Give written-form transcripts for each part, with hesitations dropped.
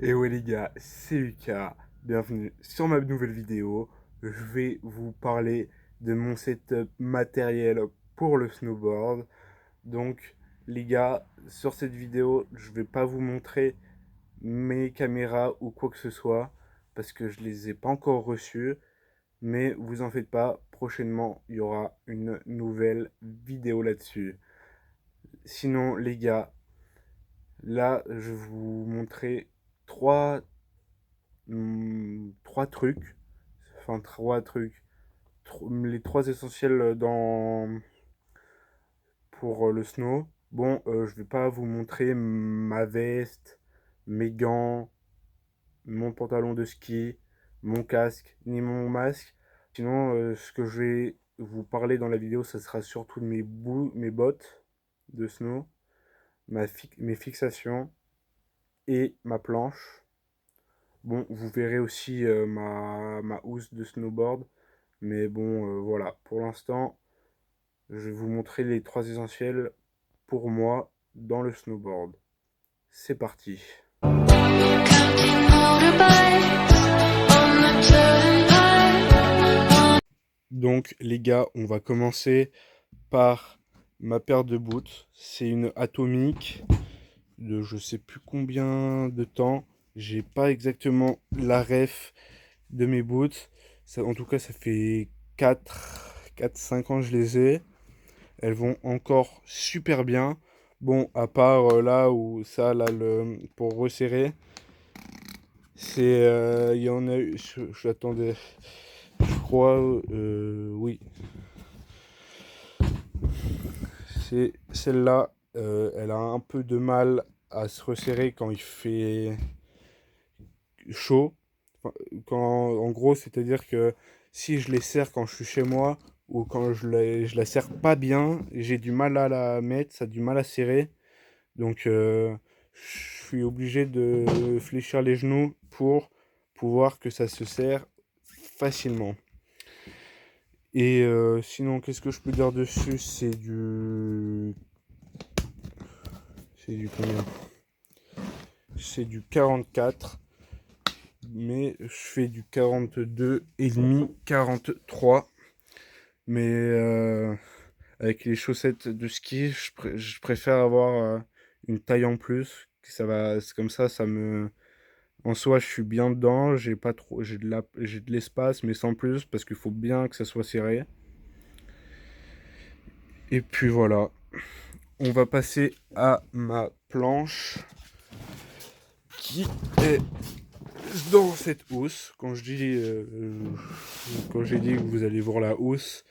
Et ouais les gars, c'est Lucas, bienvenue sur ma nouvelle vidéo. Je vais vous parler de mon setup matériel pour le snowboard. Donc les gars, sur cette vidéo, je vais pas vous montrer mes caméras ou quoi que ce soit, parce que je les ai pas encore reçues. Mais vous en faites pas, prochainement il y aura une nouvelle vidéo là-dessus. Sinon les gars, là je vais vous montrer trois trois trucs, enfin trois trucs, les trois essentiels pour le snow. Bon, je vais pas vous montrer ma veste, mes gants, mon pantalon de ski, mon casque, ni mon masque. Sinon, ce que je vais vous parler dans la vidéo, ça sera surtout de mes bottes de snow, mes fixations et ma planche. Bon, vous verrez aussi ma housse de snowboard. Mais bon, voilà. Pour l'instant, je vais vous montrer les trois essentiels pour moi dans le snowboard. C'est parti. Donc, les gars, on va commencer par ma paire de boots. C'est une atomique de je sais plus combien de temps. J'ai pas exactement la ref de mes boots. Ça, en tout cas, ça fait 4 5 ans que je les ai. Elles vont encore super bien. Bon, à part là où ça, là, pour resserrer, il y en a eu, j'attendais, je crois, oui, c'est celle-là, elle a un peu de mal à se resserrer quand il fait chaud. Enfin, en gros, c'est-à-dire que si je les serre quand je suis chez moi ou quand je la serre pas bien, j'ai du mal à la mettre, ça a du mal à serrer. Donc, je suis obligé de fléchir les genoux pour pouvoir que ça se serre facilement. Et sinon, qu'est-ce que je peux dire dessus? C'est du combien? C'est du 44. Mais je fais du 42 et demi, 43. Mais avec les chaussettes de ski, je préfère avoir une taille en plus. C'est comme ça me. En soi, je suis bien dedans. J'ai pas trop, j'ai de l'espace, mais sans plus, parce qu'il faut bien que ça soit serré. Et puis voilà. On va passer à ma planche qui est dans cette housse. Quand j'ai dit que vous allez voir la housse,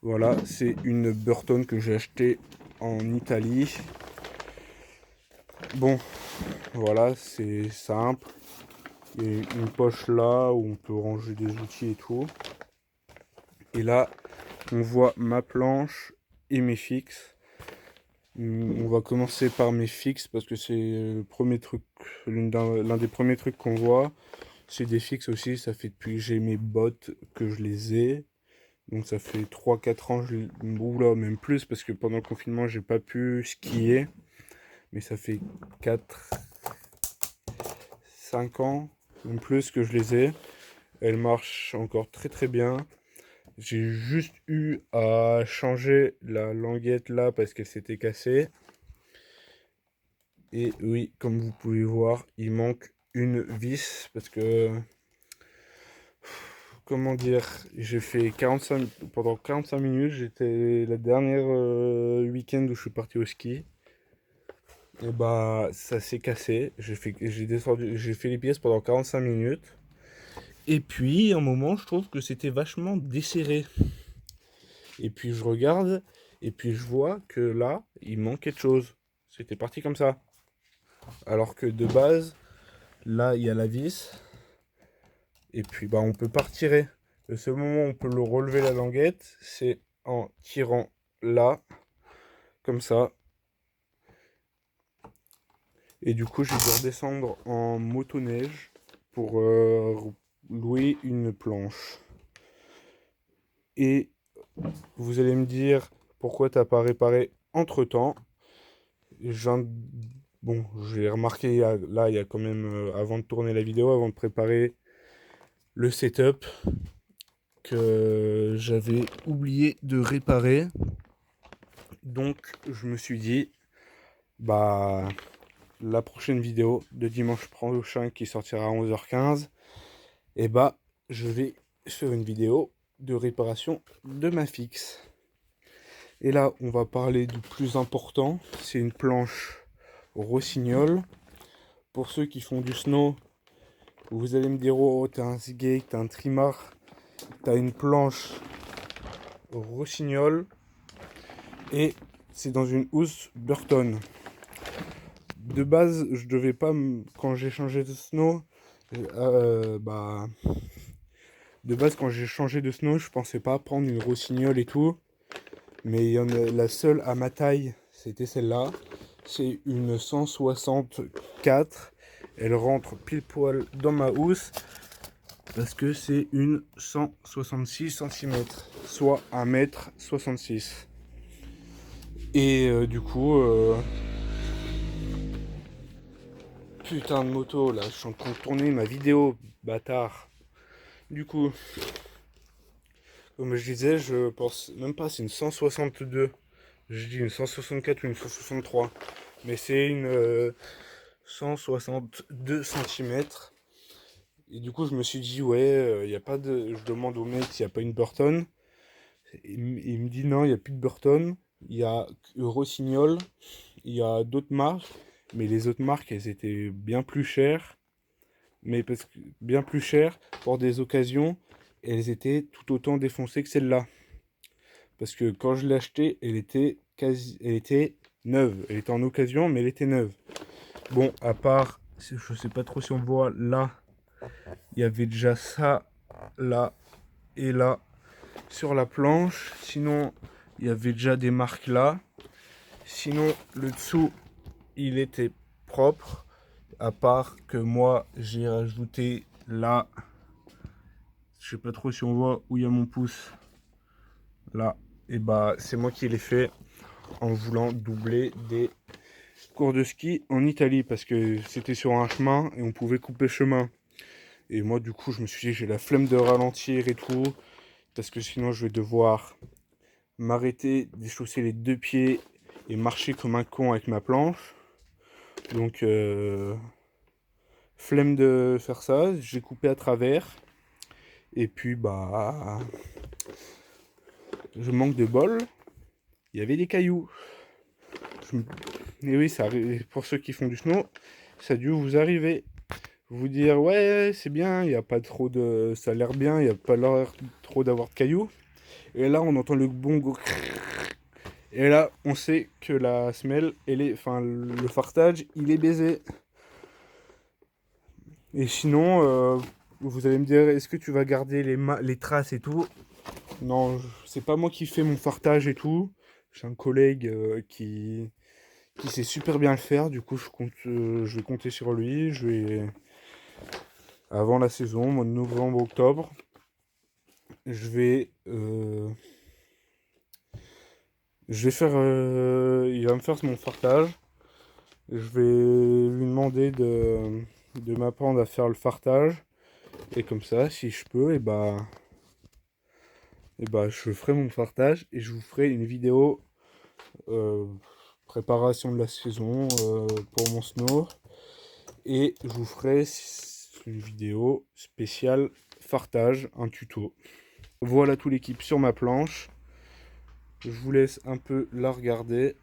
voilà, c'est une Burton que j'ai achetée en Italie. Bon, voilà, c'est simple. Il y a une poche là où on peut ranger des outils et tout. Et là, on voit ma planche et mes fixes. On va commencer par mes fixes parce que c'est le premier truc, l'un des premiers trucs qu'on voit. C'est des fixes aussi, ça fait depuis que j'ai mes bottes que je les ai. Donc ça fait 3 4 ans, oula, même plus, parce que pendant le confinement, j'ai pas pu skier. Mais ça fait 4 5 ans, même plus, que je les ai. Elles marchent encore très très bien. J'ai juste eu à changer la languette là parce qu'elle s'était cassée. Et oui, comme vous pouvez voir, il manque une vis parce que, comment dire, j'ai fait 45, pendant 45 minutes, j'étais la dernière week-end où je suis parti au ski. Et bah, ça s'est cassé. J'ai fait les pièces pendant 45 minutes. Et puis, à un moment, je trouve que c'était vachement desserré. Et puis, je regarde, et puis je vois que là, il manque quelque chose. C'était parti comme ça. Alors que de base, là, il y a la vis. Et puis, bah, on peut pas retirer. Le seul moment où on peut le relever la languette, c'est en tirant là, comme ça. Et du coup, j'ai dû redescendre en motoneige pour louer une planche. Et vous allez me dire pourquoi t'as pas réparé entre temps. Bon, j'ai remarqué là, il y a quand même, avant de tourner la vidéo, avant de préparer le setup, que j'avais oublié de réparer. Donc, je me suis dit, bah, la prochaine vidéo de dimanche prochain qui sortira à 11h15, et bah, je vais faire une vidéo de réparation de ma fixe. Et là, on va parler du plus important, c'est une planche Rossignol. Pour ceux qui font du snow, vous allez me dire, oh, t'as un Seagate, t'as un Trimar, t'as une planche Rossignol, et c'est dans une housse Burton. De base, je devais pas, quand j'ai changé de snow, de base, quand j'ai changé de snow, je pensais pas prendre une Rossignol et tout. Mais il y en a, la seule à ma taille, c'était celle-là. C'est une 164. Elle rentre pile poil dans ma housse. Parce que c'est une 166 cm. Soit 1m66. Et du coup... putain de moto, là. Je suis en train de tourner ma vidéo, bâtard. Du coup... comme je disais, je pense même pas, c'est une 162. Je dis une 164 ou une 163. Mais c'est une 162 cm. Et du coup, je me suis dit, ouais, il y a pas de. Je demande au mec s'il n'y a pas une Burton. Il me dit non, il n'y a plus de Burton. Il y a Rossignol. Il y a d'autres marques. Mais les autres marques, elles étaient bien plus chères. Mais parce que bien plus chères pour des occasions. Elles étaient tout autant défoncées que celle-là. Parce que quand je l'ai achetée, elle était neuve. Elle était en occasion, mais elle était neuve. Bon, à part, je sais pas trop si on voit là, il y avait déjà ça, là et là sur la planche. Sinon, il y avait déjà des marques là. Sinon, le dessous, il était propre. À part que moi, j'ai rajouté là, je sais pas trop si on voit où il y a mon pouce. Là, et bah, c'est moi qui l'ai fait en voulant doubler des cours de ski en Italie parce que c'était sur un chemin et on pouvait couper chemin. Et moi, du coup, je me suis dit, j'ai la flemme de ralentir et tout parce que sinon, je vais devoir m'arrêter, déchausser les deux pieds et marcher comme un con avec ma planche. Donc, flemme de faire ça. J'ai coupé à travers. Et puis, bah, je manque de bol. Il y avait des cailloux. Et oui, ça arrive. Pour ceux qui font du snow, ça a dû vous arriver. Vous dire, ouais, c'est bien, il n'y a pas trop de. Ça a l'air bien, il n'y a pas l'air trop d'avoir de cailloux. Et là, on entend le bongo. Et là, on sait que la semelle, enfin, le fartage, il est baisé. Et sinon, vous allez me dire, est-ce que tu vas garder les traces et tout? Non, c'est pas moi qui fais mon fartage et tout. J'ai un collègue qui sait super bien le faire. Du coup, je vais compter sur lui. Avant la saison, mois de novembre, octobre, je vais faire, il va me faire mon fartage. Je vais lui demander de m'apprendre à faire le fartage. Et comme ça, si je peux, et bah, je ferai mon fartage et je vous ferai une vidéo euh, préparation de la saison pour mon snow. Et je vous ferai une vidéo spéciale fartage, un tuto. Voilà toute l'équipe sur ma planche. Je vous laisse un peu la regarder.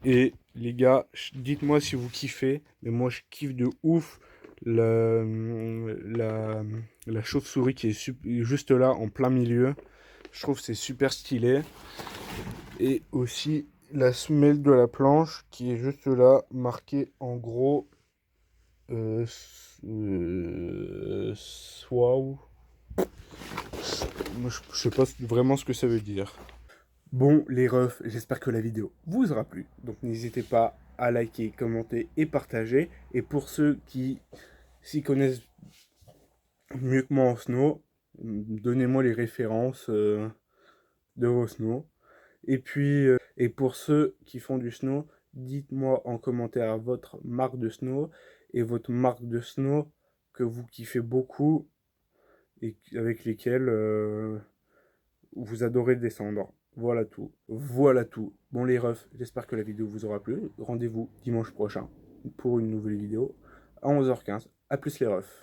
Et les gars, dites-moi si vous kiffez. Mais moi, je kiffe de ouf la, la chauve-souris qui est juste là, en plein milieu. Je trouve que c'est super stylé. Et aussi la semelle de la planche qui est juste là, marquée en gros Wow. Moi, je sais pas vraiment ce que ça veut dire. Bon, les refs, j'espère que la vidéo vous aura plu. Donc n'hésitez pas à liker, commenter et partager. Et pour ceux qui s'y connaissent mieux que moi en snow, donnez-moi les références de vos snows. Et puis, et pour ceux qui font du snow, dites-moi en commentaire votre marque de snow et votre marque de snow que vous kiffez beaucoup et avec lesquelles vous adorez descendre. Voilà tout. Voilà tout. Bon les refs, j'espère que la vidéo vous aura plu. Rendez-vous dimanche prochain pour une nouvelle vidéo à 11h15. A plus les refs.